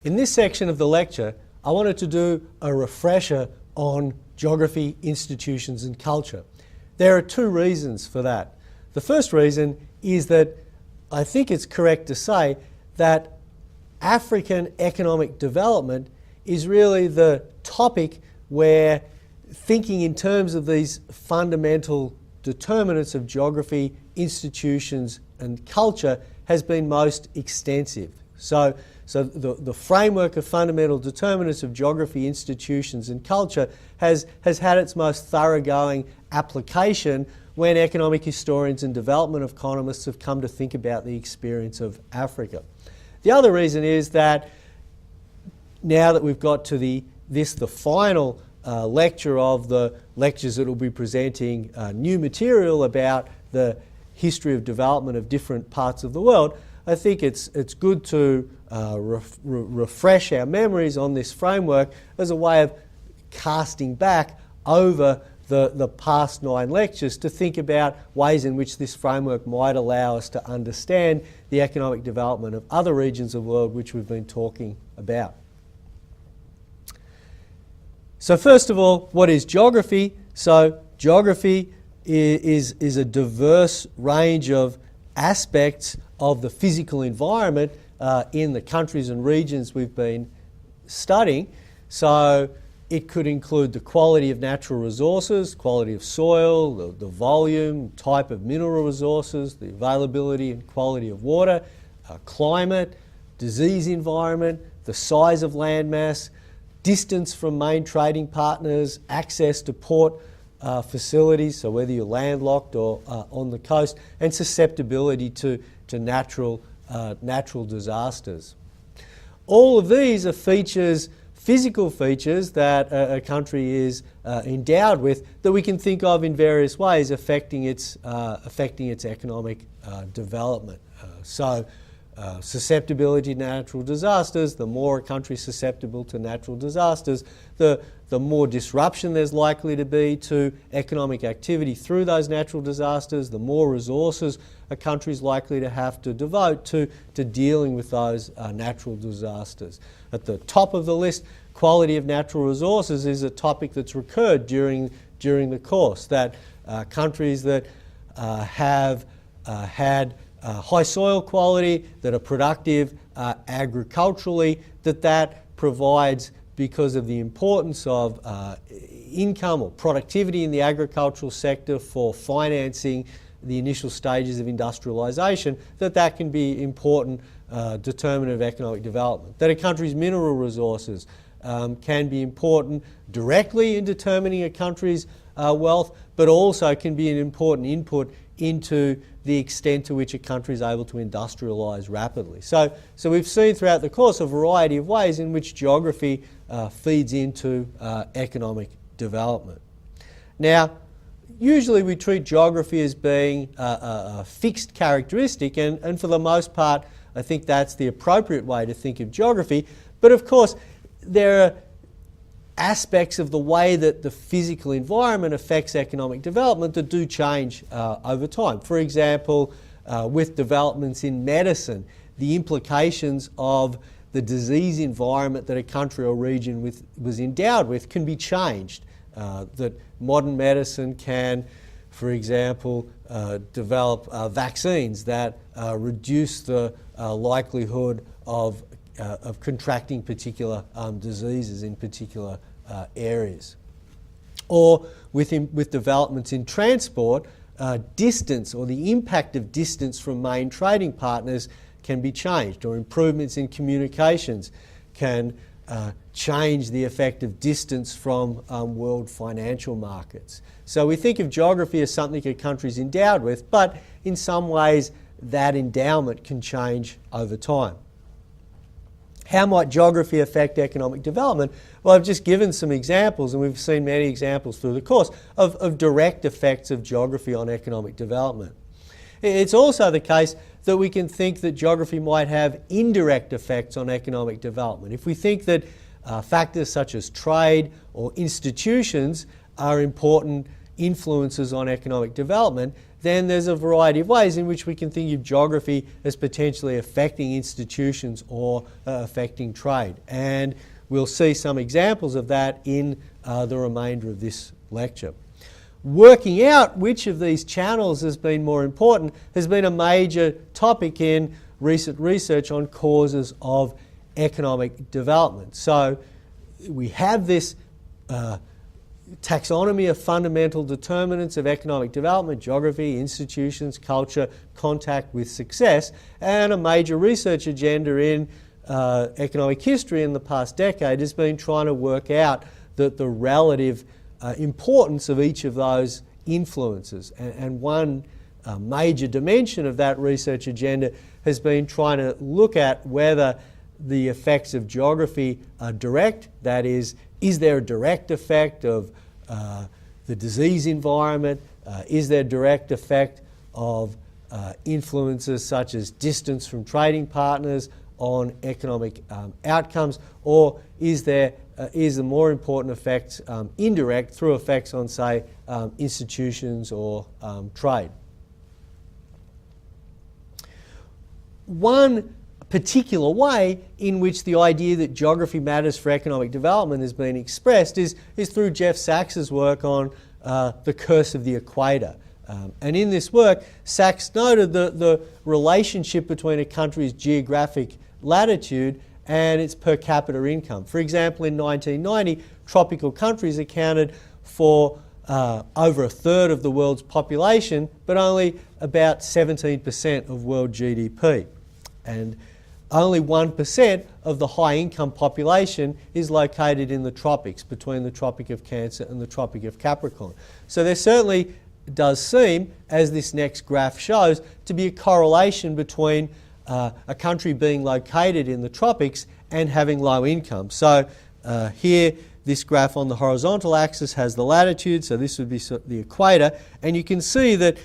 In this section of the lecture, I wanted to do a refresher on geography, institutions and culture. There are two reasons for that. The first reason is that I think it's correct to say that African economic development is really the topic where thinking in terms of these fundamental determinants of geography, institutions and culture has been most extensive. So the framework of fundamental determinants of geography, institutions and culture has had its most thoroughgoing application when economic historians and development economists have come to think about the experience of Africa. The other reason is that now that we've got to the final lecture of the lectures that will be presenting new material about the history of development of different parts of the world, I think it's good to refresh our memories on this framework as a way of casting back over the past 9 lectures to think about ways in which this framework might allow us to understand the economic development of other regions of the world which we've been talking about. So first of all, what is geography? So geography is a diverse range of aspects of the physical environment in the countries and regions we've been studying. So it could include the quality of natural resources, quality of soil, the volume, type of mineral resources, the availability and quality of water, climate, disease environment, the size of landmass, distance from main trading partners, access to port facilities, so whether you're landlocked or on the coast, and susceptibility to natural disasters. All of these are features, physical features that a country is endowed with that we can think of in various ways affecting its economic development. Susceptibility to natural disasters, the more a country is susceptible to natural disasters, the more disruption there's likely to be to economic activity through those natural disasters, the more resources a country is likely to have to devote to dealing with those natural disasters. At the top of the list, quality of natural resources is a topic that's recurred during the course, that countries that have had high soil quality, that are productive agriculturally, that provides, because of the importance of income or productivity in the agricultural sector for financing the initial stages of industrialisation, that can be important determinant of economic development. That a country's mineral resources can be important directly in determining a country's wealth, but also can be an important input into the extent to which a country is able to industrialise rapidly. So we've seen throughout the course a variety of ways in which geography feeds into economic development. Now, usually we treat geography as being a fixed characteristic, and for the most part I think that's the appropriate way to think of geography. But of course there are aspects of the way that the physical environment affects economic development that do change over time. For example, with developments in medicine, the implications of the disease environment that a country or region was endowed with can be changed. That modern medicine can, for example, develop vaccines that reduce the likelihood of contracting particular diseases in particular areas. Or with developments in transport, distance or the impact of distance from main trading partners can be changed, or improvements in communications can change the effect of distance from world financial markets. So we think of geography as something a country is endowed with, but in some ways that endowment can change over time. How might geography affect economic development? Well, I've just given some examples, and we've seen many examples through the course, of direct effects of geography on economic development. It's also the case that we can think that geography might have indirect effects on economic development. If we think that factors such as trade or institutions are important influences on economic development, then there's a variety of ways in which we can think of geography as potentially affecting institutions or affecting trade. And we'll see some examples of that in the remainder of this lecture. Working out which of these channels has been more important has been a major topic in recent research on causes of economic development. So we have this taxonomy of fundamental determinants of economic development: geography, institutions, culture, contact with success, and a major research agenda in economic history in the past decade has been trying to work out the relative importance of each of those influences. And one major dimension of that research agenda has been trying to look at whether the effects of geography are direct. That is there a direct effect of the disease environment? Is there a direct effect of influences such as distance from trading partners on economic outcomes? Or is the more important effects indirect through effects on, say, institutions or trade? One particular way in which the idea that geography matters for economic development has been expressed is through Jeff Sachs's work on the curse of the equator. And in this work, Sachs noted the relationship between a country's geographic latitude and its per capita income. For example, in 1990, tropical countries accounted for over a third of the world's population, but only about 17% of world GDP. And only 1% of the high-income population is located in the tropics, between the Tropic of Cancer and the Tropic of Capricorn. So there certainly does seem, as this next graph shows, to be a correlation between a country being located in the tropics and having low income. So here, this graph on the horizontal axis has the latitude, so this would be the equator, and you can see that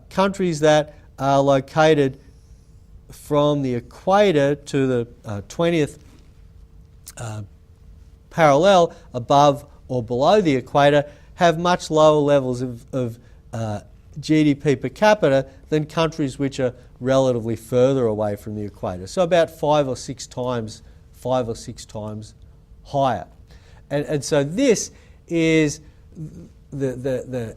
countries that are located from the equator to the 20th parallel above or below the equator have much lower levels of GDP per capita than countries which are relatively further away from the equator. So about 5 or 6 times higher. And so this is the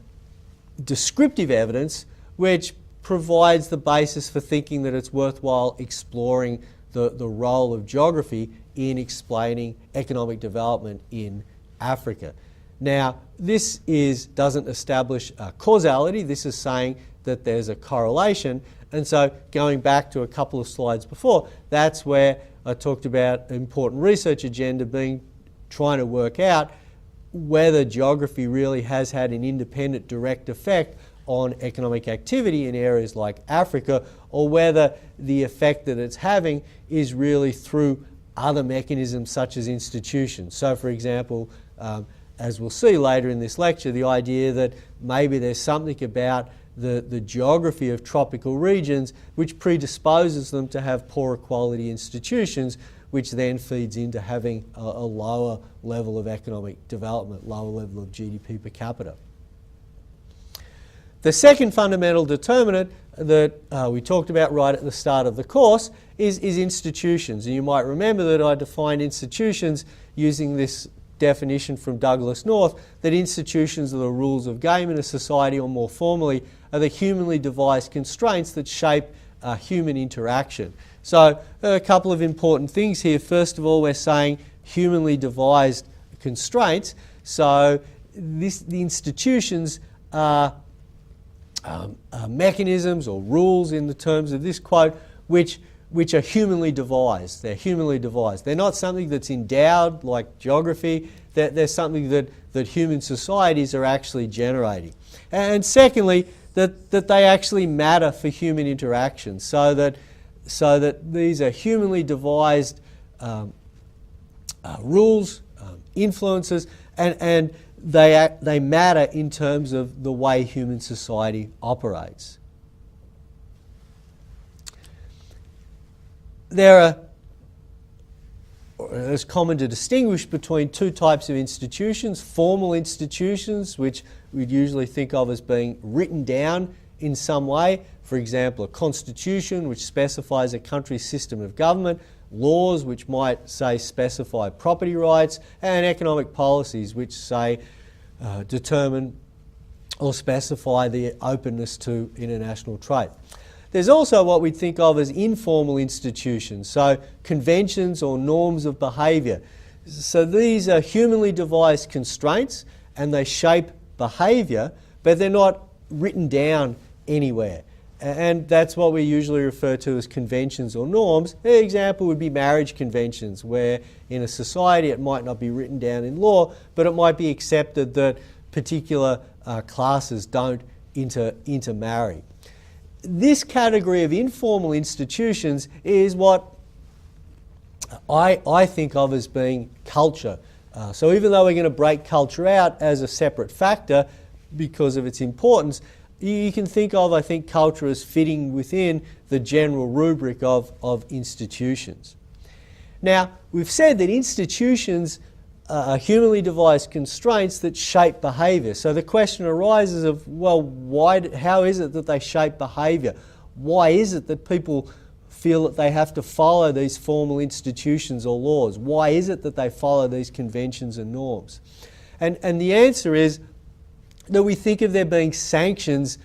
descriptive evidence which provides the basis for thinking that it's worthwhile exploring the role of geography in explaining economic development in Africa. Now, this doesn't establish causality. This is saying that there's a correlation. And so going back to a couple of slides before, that's where I talked about an important research agenda being trying to work out whether geography really has had an independent direct effect on economic activity in areas like Africa, or whether the effect that it's having is really through other mechanisms such as institutions. So, for example, as we'll see later in this lecture, the idea that maybe there's something about the geography of tropical regions which predisposes them to have poorer quality institutions, which then feeds into having a lower level of economic development, lower level of GDP per capita. The second fundamental determinant that we talked about right at the start of the course is institutions. And you might remember that I defined institutions using this definition from Douglas North, that institutions are the rules of game in a society, or more formally, are the humanly devised constraints that shape human interaction. So a couple of important things here. First of all, we're saying humanly devised constraints. So the institutions are mechanisms or rules, in the terms of this quote, which are humanly devised. They're humanly devised. They're not something that's endowed like geography. They're something that human societies are actually generating. And secondly, that they actually matter for human interaction, so that these are humanly devised rules, influences, and they matter in terms of the way human society operates. It's common to distinguish between two types of institutions: formal institutions, which we'd usually think of as being written down in some way. For example, a constitution which specifies a country's system of government, laws which might, say, specify property rights, and economic policies which, say, determine or specify the openness to international trade. There's also what we think of as informal institutions, so conventions or norms of behaviour. So these are humanly devised constraints and they shape behaviour, but they're not written down anywhere. And that's what we usually refer to as conventions or norms. An example would be marriage conventions, where in a society it might not be written down in law, but it might be accepted that particular classes don't intermarry. This category of informal institutions is what I think of as being culture. So even though we're going to break culture out as a separate factor because of its importance, you can think of, I think, culture as fitting within the general rubric of institutions. Now, we've said that institutions are humanly devised constraints that shape behaviour. So the question arises of, well, how is it that they shape behaviour? Why is it that people feel that they have to follow these formal institutions or laws? Why is it that they follow these conventions and norms? And the answer is that we think of there being sanctions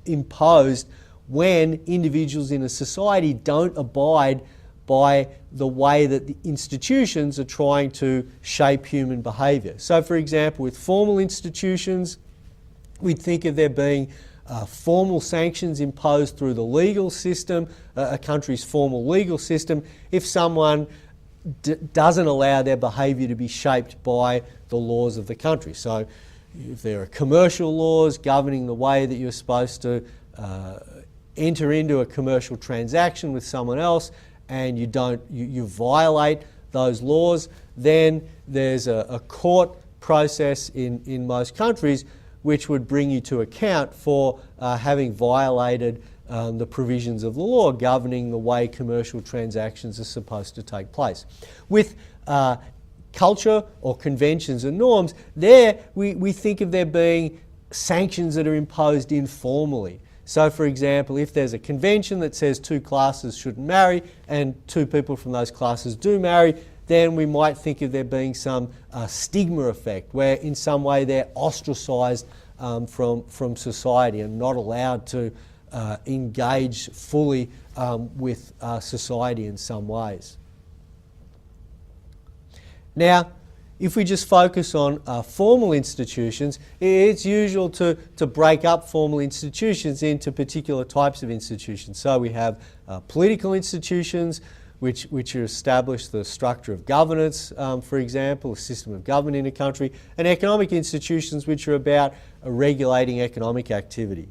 imposed when individuals in a society don't abide by the way that the institutions are trying to shape human behaviour. So, for example, with formal institutions, we'd think of there being formal sanctions imposed through the legal system, a country's formal legal system, if someone doesn't allow their behaviour to be shaped by the laws of the country. So, if there are commercial laws governing the way that you're supposed to enter into a commercial transaction with someone else, and you violate those laws, then there's a court process in most countries which would bring you to account for having violated the provisions of the law governing the way commercial transactions are supposed to take place. With culture or conventions and norms, there we think of there being sanctions that are imposed informally. So, for example, if there's a convention that says two classes shouldn't marry and two people from those classes do marry, then we might think of there being some stigma effect where in some way they're ostracised from society and not allowed to engage fully with society in some ways. Now, if we just focus on formal institutions, it's usual to break up formal institutions into particular types of institutions. So we have political institutions, which are established the structure of governance, for example, a system of government in a country, and economic institutions which are about regulating economic activity.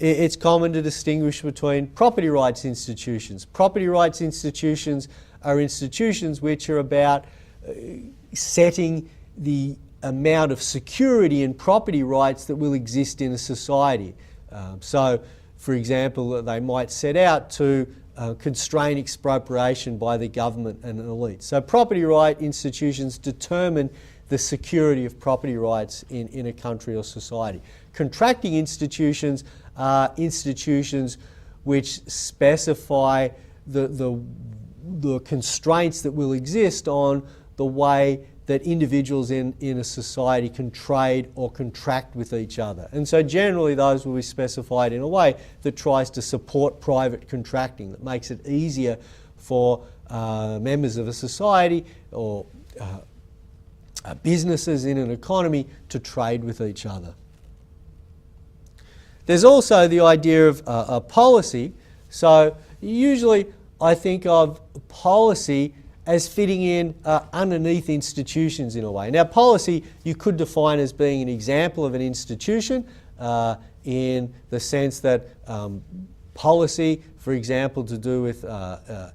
It's common to distinguish between property rights institutions. Property rights institutions are institutions which are about setting the amount of security and property rights that will exist in a society. So, for example, they might set out to constrain expropriation by the government and an elite. So property right institutions determine the security of property rights in a country or society. Contracting institutions are institutions which specify the constraints that will exist on the way that individuals in a society can trade or contract with each other. And so generally those will be specified in a way that tries to support private contracting, that makes it easier for members of a society or businesses in an economy to trade with each other. There's also the idea of a policy. So usually I think of policy as fitting in underneath institutions in a way. Now, policy you could define as being an example of an institution in the sense that policy, for example, to do with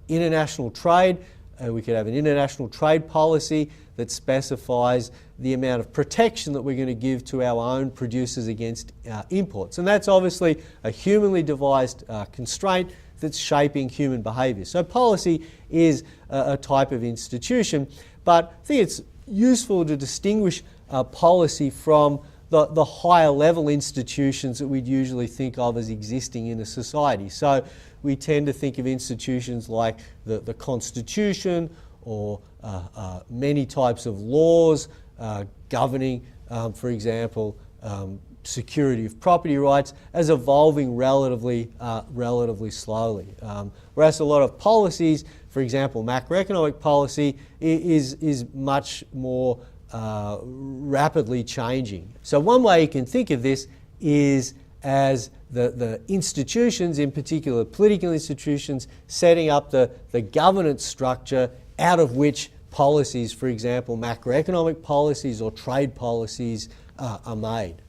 international trade, we could have an international trade policy that specifies the amount of protection that we're going to give to our own producers against imports. And that's obviously a humanly devised constraint that's shaping human behaviour. So policy is a type of institution, but I think it's useful to distinguish policy from the higher level institutions that we'd usually think of as existing in a society. So we tend to think of institutions like the Constitution or many types of laws governing, for example, security of property rights as evolving relatively slowly. Whereas a lot of policies, for example, macroeconomic policy, is much more rapidly changing. So one way you can think of this is as the institutions, in particular political institutions, setting up the governance structure out of which policies, for example, macroeconomic policies or trade policies are made.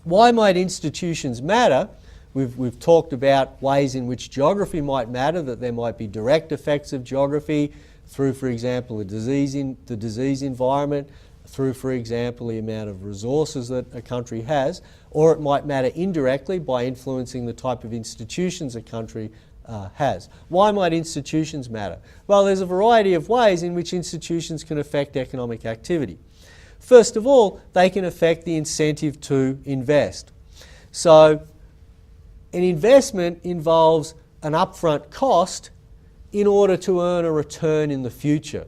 Why might institutions matter? We've talked about ways in which geography might matter, that there might be direct effects of geography through, for example, the disease environment, through, for example, the amount of resources that a country has, or it might matter indirectly by influencing the type of institutions a country has. Why might institutions matter? Well, there's a variety of ways in which institutions can affect economic activity. First of all, they can affect the incentive to invest. So an investment involves an upfront cost in order to earn a return in the future.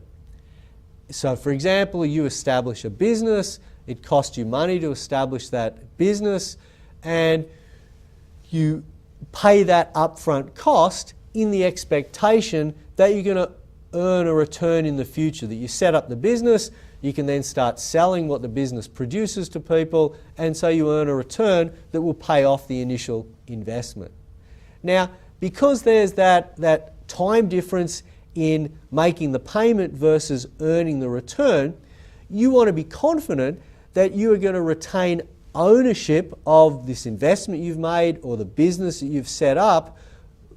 So for example, you establish a business, it costs you money to establish that business, and you pay that upfront cost in the expectation that you're going to earn a return in the future, that you set up the business, you can then start selling what the business produces to people, and so you earn a return that will pay off the initial investment. Now, because there's that time difference in making the payment versus earning the return, you want to be confident that you are going to retain ownership of this investment you've made or the business that you've set up,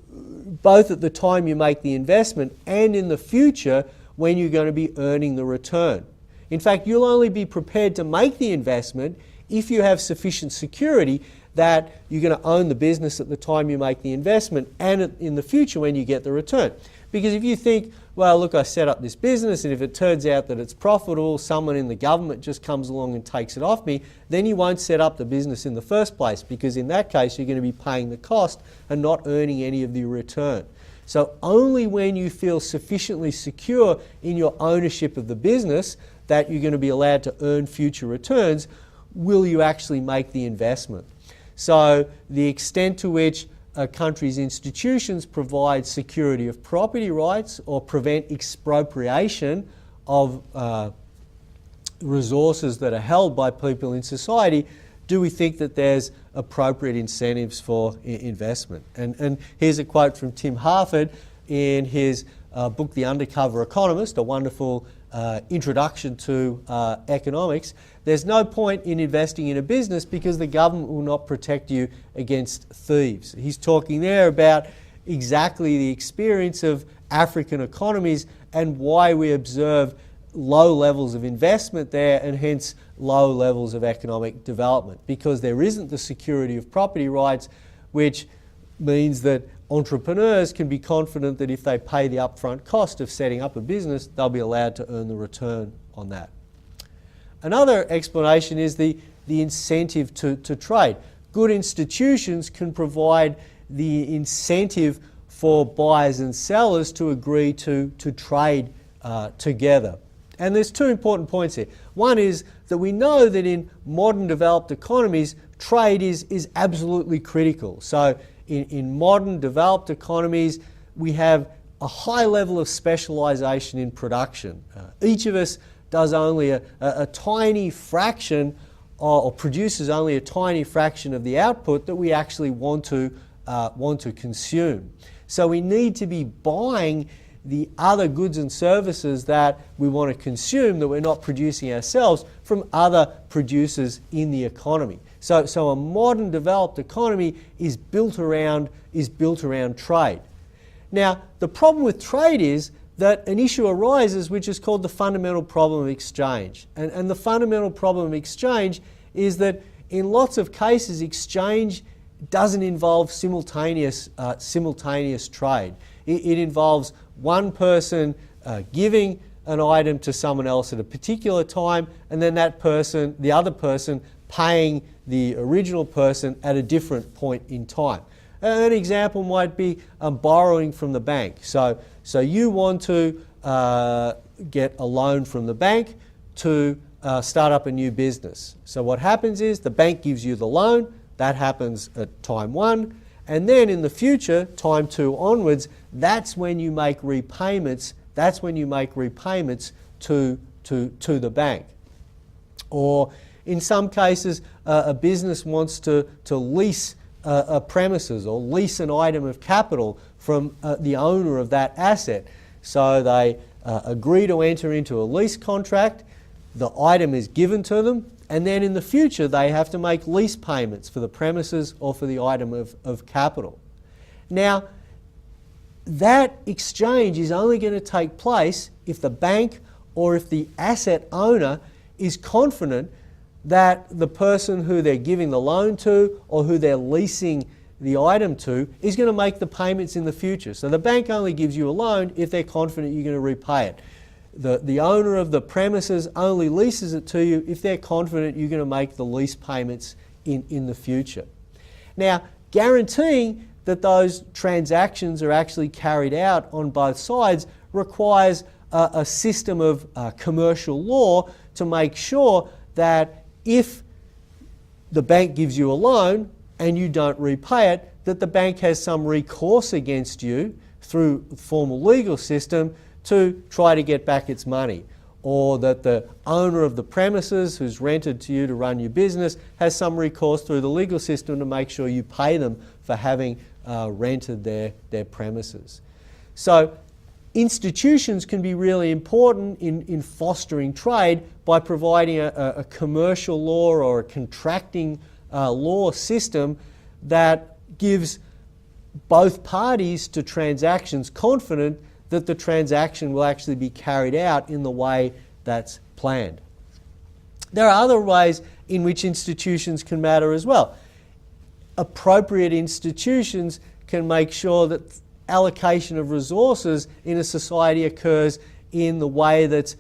both at the time you make the investment and in the future when you're going to be earning the return. In fact, you'll only be prepared to make the investment if you have sufficient security that you're going to own the business at the time you make the investment and in the future when you get the return. Because if you think, well, look, I set up this business and if it turns out that it's profitable, someone in the government just comes along and takes it off me, then you won't set up the business in the first place, because in that case you're going to be paying the cost and not earning any of the return. So only when you feel sufficiently secure in your ownership of the business that you're going to be allowed to earn future returns will you actually make the investment. So the extent to which a country's institutions provide security of property rights or prevent expropriation of resources that are held by people in society, do we think that there's appropriate incentives for investment? And here's a quote from Tim Harford in his book, The Undercover Economist, a wonderful introduction to economics. There's no point in investing in a business because the government will not protect you against thieves. He's talking there about exactly the experience of African economies and why we observe low levels of investment there and hence low levels of economic development, because there isn't the security of property rights, which means that entrepreneurs can be confident that if they pay the upfront cost of setting up a business, they'll be allowed to earn the return on that. Another explanation is the incentive to trade. Good institutions can provide the incentive for buyers and sellers to agree to trade together. And there's two important points here. One is that we know that in modern developed economies, trade is absolutely critical. So in modern developed economies, we have a high level of specialisation in production. Each of us does only a tiny fraction or produces only a tiny fraction of the output that we actually want to consume. So we need to be buying the other goods and services that we want to consume that we're not producing ourselves from other producers in the economy. So a modern developed economy is built around trade. Now, the problem with trade is that an issue arises which is called the fundamental problem of exchange. And the fundamental problem of exchange is that in lots of cases exchange doesn't involve simultaneous trade. It involves one person giving an item to someone else at a particular time, and then that person, the other person, paying the original person at a different point in time. An example might be borrowing from the bank. So you want to get a loan from the bank to start up a new business. So what happens is the bank gives you the loan. That happens at time 1. And then in the future, time 2 onwards, that's when you make repayments. That's when you make repayments to the bank. Or in some cases, a business wants to lease a premises or lease an item of capital from the owner of that asset. So they agree to enter into a lease contract. The item is given to them, and then in the future they have to make lease payments for the premises or for the item of capital. Now, that exchange is only going to take place if the bank or if the asset owner is confident that the person who they're giving the loan to or who they're leasing the item to is going to make the payments in the future. So the bank only gives you a loan if they're confident you're going to repay it. The owner of the premises only leases it to you if they're confident you're going to make the lease payments in the future. Now, guaranteeing that those transactions are actually carried out on both sides requires a system of commercial law to make sure that if the bank gives you a loan and you don't repay it, that the bank has some recourse against you through the formal legal system to try to get back its money, or that the owner of the premises who's rented to you to run your business has some recourse through the legal system to make sure you pay them for having rented their premises. So institutions can be really important in fostering trade by providing a commercial law or a contracting law system that gives both parties to transactions confident that the transaction will actually be carried out in the way that's planned. There are other ways in which institutions can matter as well. Appropriate institutions can make sure that allocation of resources in a society occurs in the way that's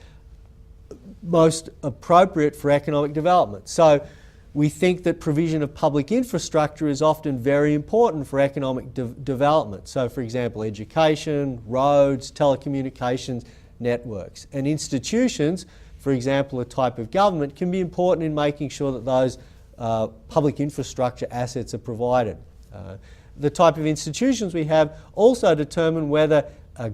most appropriate for economic development. So we think that provision of public infrastructure is often very important for economic development. So, for example, education, roads, telecommunications, networks. And institutions, for example, a type of government, can be important in making sure that those public infrastructure assets are provided. The type of institutions we have also determine whether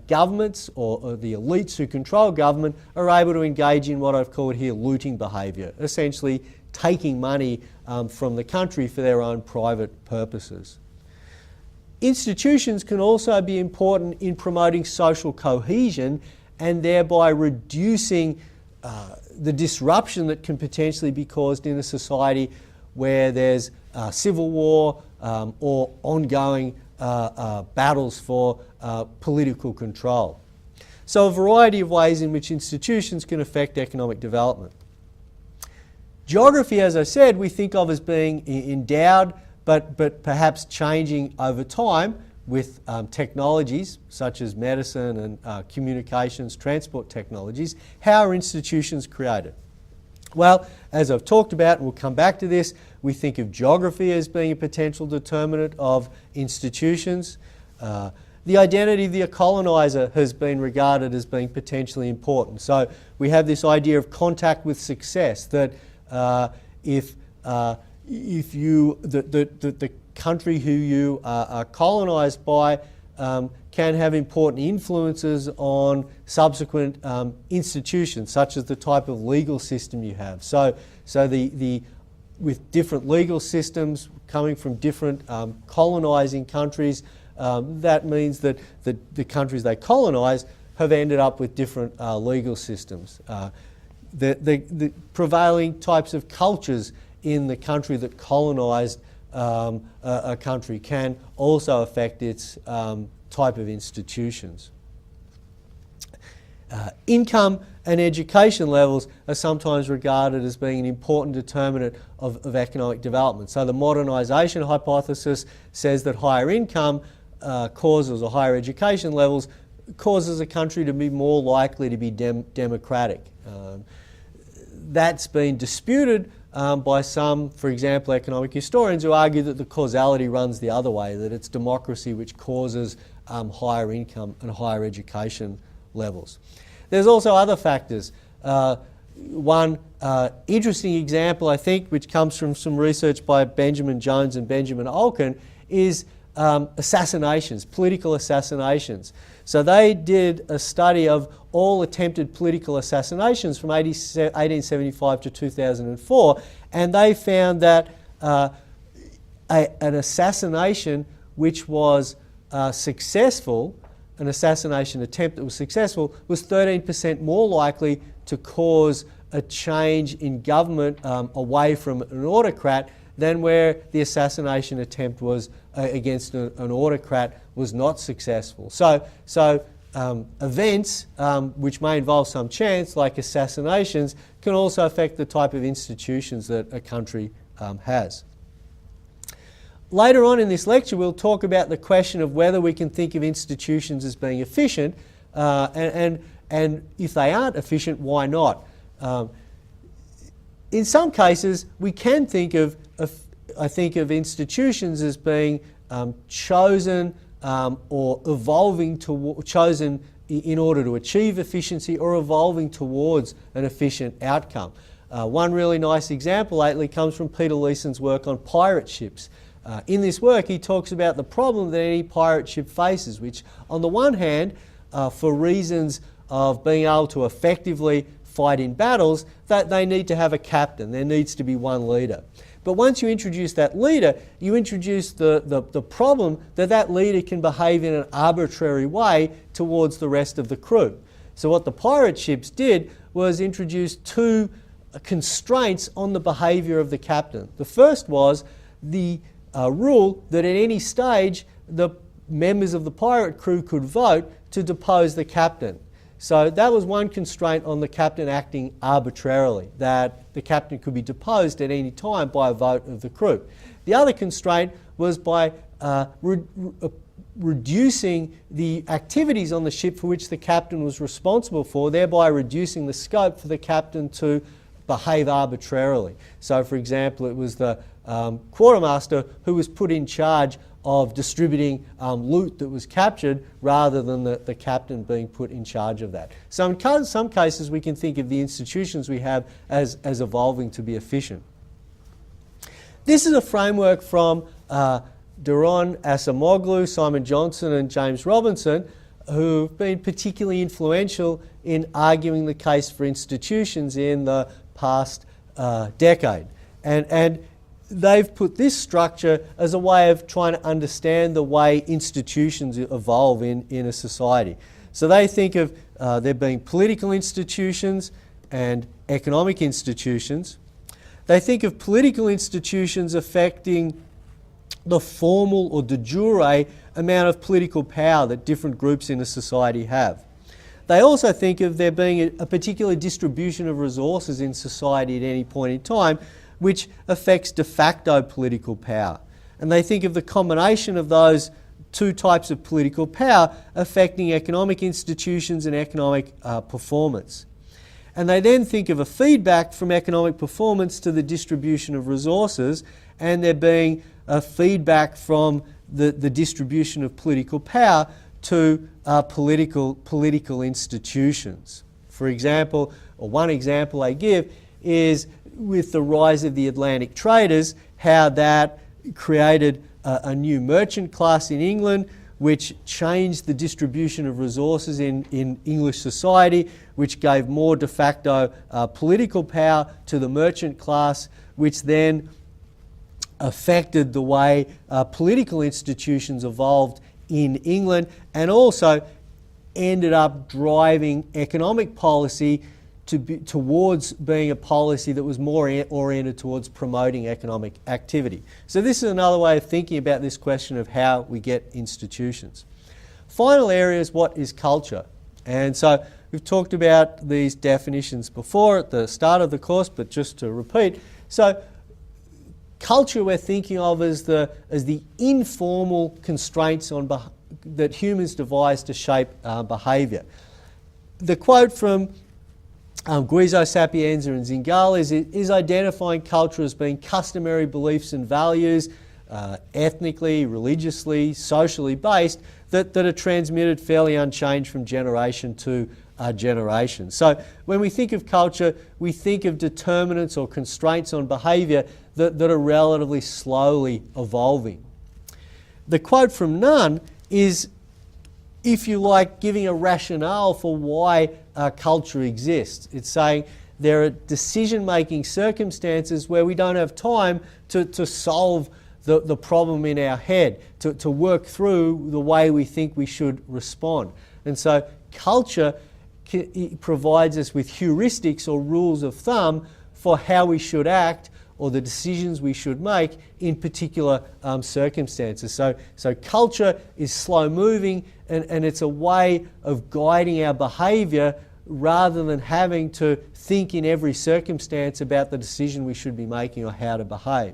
governments or the elites who control government are able to engage in what I've called here looting behaviour, essentially taking money from the country for their own private purposes. Institutions can also be important in promoting social cohesion and thereby reducing the disruption that can potentially be caused in a society where there's civil war or ongoing battles for political control. So a variety of ways in which institutions can affect economic development. Geography, as I said, we think of as being endowed but perhaps changing over time with technologies such as medicine and communications, transport technologies. How are institutions created? Well, as I've talked about, and we'll come back to this, we think of geography as being a potential determinant of institutions. The identity of the coloniser has been regarded as being potentially important. So we have this idea of contact with success, that if the country who you are colonised by can have important influences on subsequent institutions, such as the type of legal system you have. So with different legal systems coming from different colonising countries, that means that the countries they colonise have ended up with different legal systems. The prevailing types of cultures in the country that colonised a country can also affect its type of institutions. Income and education levels are sometimes regarded as being an important determinant of economic development. So the modernisation hypothesis says that higher income causes, or higher education levels causes a country to be more likely to be democratic. That's been disputed by some, for example, economic historians who argue that the causality runs the other way, that it's democracy which causes higher income and higher education levels. There's also other factors. One interesting example, I think, which comes from some research by Benjamin Jones and Benjamin Olken, is assassinations, political assassinations. So they did a study of all attempted political assassinations from 1875 to 2004, and they found that an assassination which was successful, an assassination attempt that was successful, was 13% more likely to cause a change in government away from an autocrat than where the assassination attempt was against an autocrat was not successful. So events which may involve some chance, like assassinations, can also affect the type of institutions that a country has. Later on in this lecture, we'll talk about the question of whether we can think of institutions as being efficient, and if they aren't efficient, why not? In some cases, we can think of institutions as being chosen or evolving chosen in order to achieve efficiency or evolving towards an efficient outcome. One really nice example lately comes from Peter Leeson's work on pirate ships. In this work, he talks about the problem that any pirate ship faces, which on the one hand, for reasons of being able to effectively fight in battles, that they need to have a captain. There needs to be one leader. But once you introduce that leader, you introduce the problem that that leader can behave in an arbitrary way towards the rest of the crew. So what the pirate ships did was introduce two constraints on the behaviour of the captain. The first was the rule that at any stage the members of the pirate crew could vote to depose the captain. So that was one constraint on the captain acting arbitrarily, that the captain could be deposed at any time by a vote of the crew. The other constraint was by reducing the activities on the ship for which the captain was responsible for, thereby reducing the scope for the captain to behave arbitrarily. So, for example, it was the quartermaster who was put in charge of distributing loot that was captured rather than the captain being put in charge of that. So in some cases we can think of the institutions we have as evolving to be efficient. This is a framework from Daron Acemoglu, Simon Johnson and James Robinson, who've been particularly influential in arguing the case for institutions in the past decade. And they've put this structure as a way of trying to understand the way institutions evolve in a society. So they think of there being political institutions and economic institutions. They think of political institutions affecting the formal or de jure amount of political power that different groups in a society have. They also think of there being a particular distribution of resources in society at any point in time which affects de facto political power. And they think of the combination of those two types of political power affecting economic institutions and economic performance. And they then think of a feedback from economic performance to the distribution of resources, and there being a feedback from the distribution of political power to political institutions. For example, or one example they give is with the rise of the Atlantic traders, how that created a new merchant class in England, which changed the distribution of resources in English society, which gave more de facto political power to the merchant class, which then affected the way political institutions evolved in England, and also ended up driving economic policy towards being a policy that was more oriented towards promoting economic activity. So this is another way of thinking about this question of how we get institutions. Final area is what is culture. And so we've talked about these definitions before at the start of the course, but just to repeat. So culture we're thinking of as the informal constraints on that humans devise to shape behaviour. The quote from Guizzo, Sapienza and Zingal is identifying culture as being customary beliefs and values, ethnically, religiously, socially based, that are transmitted fairly unchanged from generation to generation. So when we think of culture, we think of determinants or constraints on behaviour that are relatively slowly evolving. The quote from Nunn is, if you like, giving a rationale for why culture exists. It's saying there are decision-making circumstances where we don't have time to solve the problem in our head, to work through the way we think we should respond. And so culture provides us with heuristics or rules of thumb for how we should act or the decisions we should make in particular circumstances. So culture is slow moving, and it's a way of guiding our behaviour rather than having to think in every circumstance about the decision we should be making or how to behave.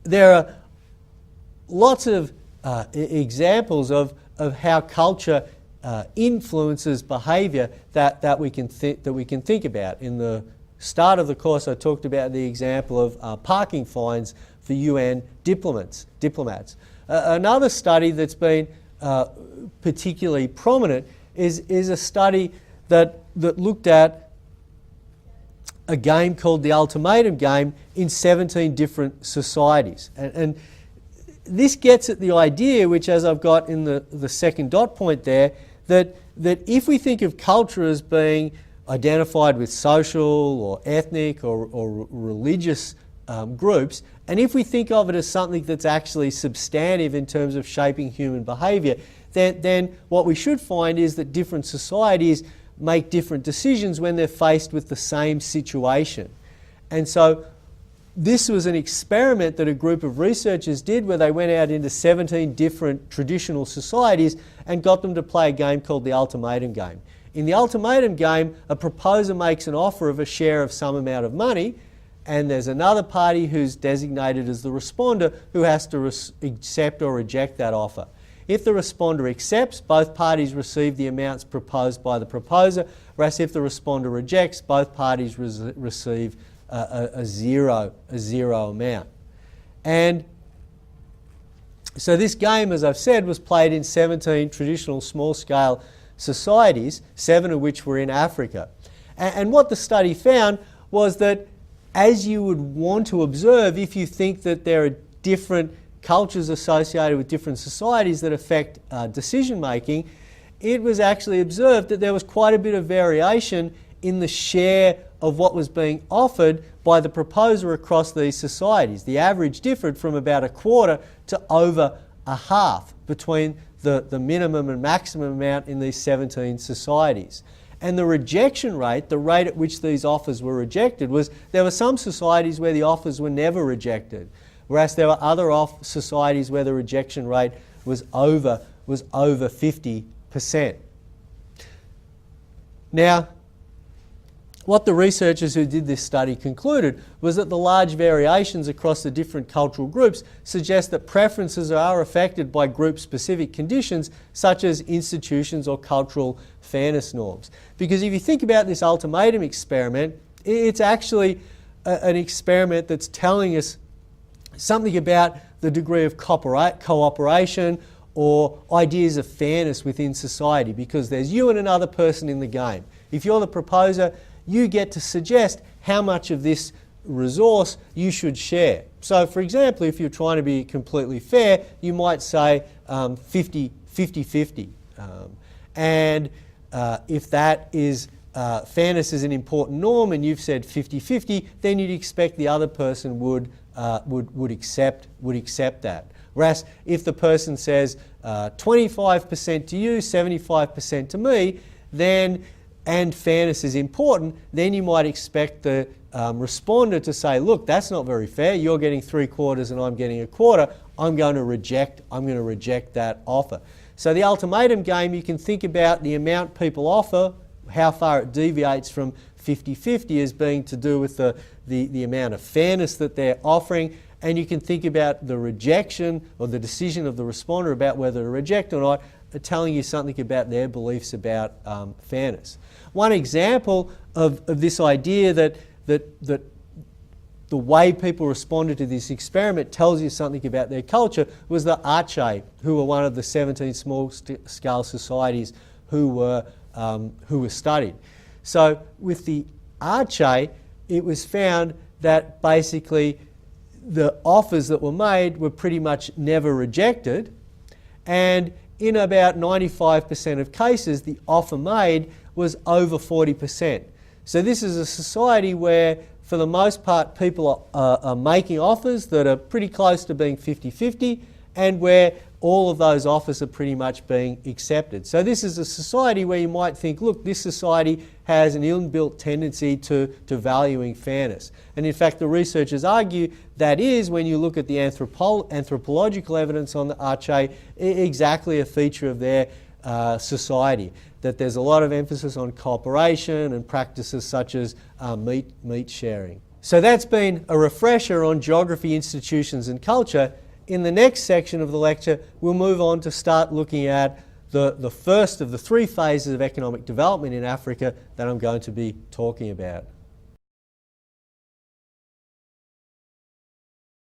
There are lots of examples of how culture influences behaviour that we can think about. In the start of the course, I talked about the example of parking fines for UN diplomats. Another study that's been particularly prominent is a study that looked at a game called the ultimatum game in 17 different societies. And this gets at the idea, which as I've got in the second dot point there, that if we think of culture as being identified with social or ethnic or religious groups, and if we think of it as something that's actually substantive in terms of shaping human behaviour, then what we should find is that different societies make different decisions when they're faced with the same situation. And so this was an experiment that a group of researchers did where they went out into 17 different traditional societies and got them to play a game called the ultimatum game. In the ultimatum game, a proposer makes an offer of a share of some amount of money, and there's another party who's designated as the responder who has to accept or reject that offer. If the responder accepts, both parties receive the amounts proposed by the proposer, whereas if the responder rejects, both parties receive a zero amount. And so this game, as I've said, was played in 17 traditional small-scale societies, 7 of which were in Africa. And what the study found was that, as you would want to observe if you think that there are different cultures associated with different societies that affect decision making, it was actually observed that there was quite a bit of variation in the share of what was being offered by the proposer across these societies. The average differed from about a quarter to over a half between the minimum and maximum amount in these 17 societies. And the rejection rate, the rate at which these offers were rejected, was there were some societies where the offers were never rejected, whereas there were other societies where the rejection rate was over 50%. Now, what the researchers who did this study concluded was that the large variations across the different cultural groups suggest that preferences are affected by group-specific conditions such as institutions or cultural fairness norms. Because if you think about this ultimatum experiment, it's actually an experiment that's telling us something about the degree of cooperation or ideas of fairness within society, because there's you and another person in the game. If you're the proposer, you get to suggest how much of this resource you should share. So, for example, if you're trying to be completely fair, you might say 50-50. And if that is fairness is an important norm and you've said 50-50, then you'd expect the other person would accept that. Whereas if the person says 25% to you, 75% to me, then, and fairness is important, then you might expect the responder to say, look, that's not very fair. You're getting 3/4 and I'm getting 1/4. I'm going to reject that offer. So the ultimatum game, you can think about the amount people offer, how far it deviates from 50-50 as being to do with the amount of fairness that they're offering, and you can think about the rejection or the decision of the responder about whether to reject or not, telling you something about their beliefs about fairness. One example of this idea that the way people responded to this experiment tells you something about their culture was the Arche, who were one of the 17 small-scale societies who were studied. So with the Arche, it was found that basically the offers that were made were pretty much never rejected, and in about 95% of cases, the offer made was over 40%. So this is a society where, for the most part, people are making offers that are pretty close to being 50-50, and where all of those offers are pretty much being accepted. So this is a society where you might think, look, this society has an inbuilt tendency to valuing fairness. And in fact, the researchers argue that is, when you look at the anthropological evidence on the Arche, exactly a feature of their society, that there's a lot of emphasis on cooperation and practices such as meat sharing. So that's been a refresher on geography, institutions and culture. In the next section of the lecture, we'll move on to start looking at the first of the 3 phases of economic development in Africa that I'm going to be talking about.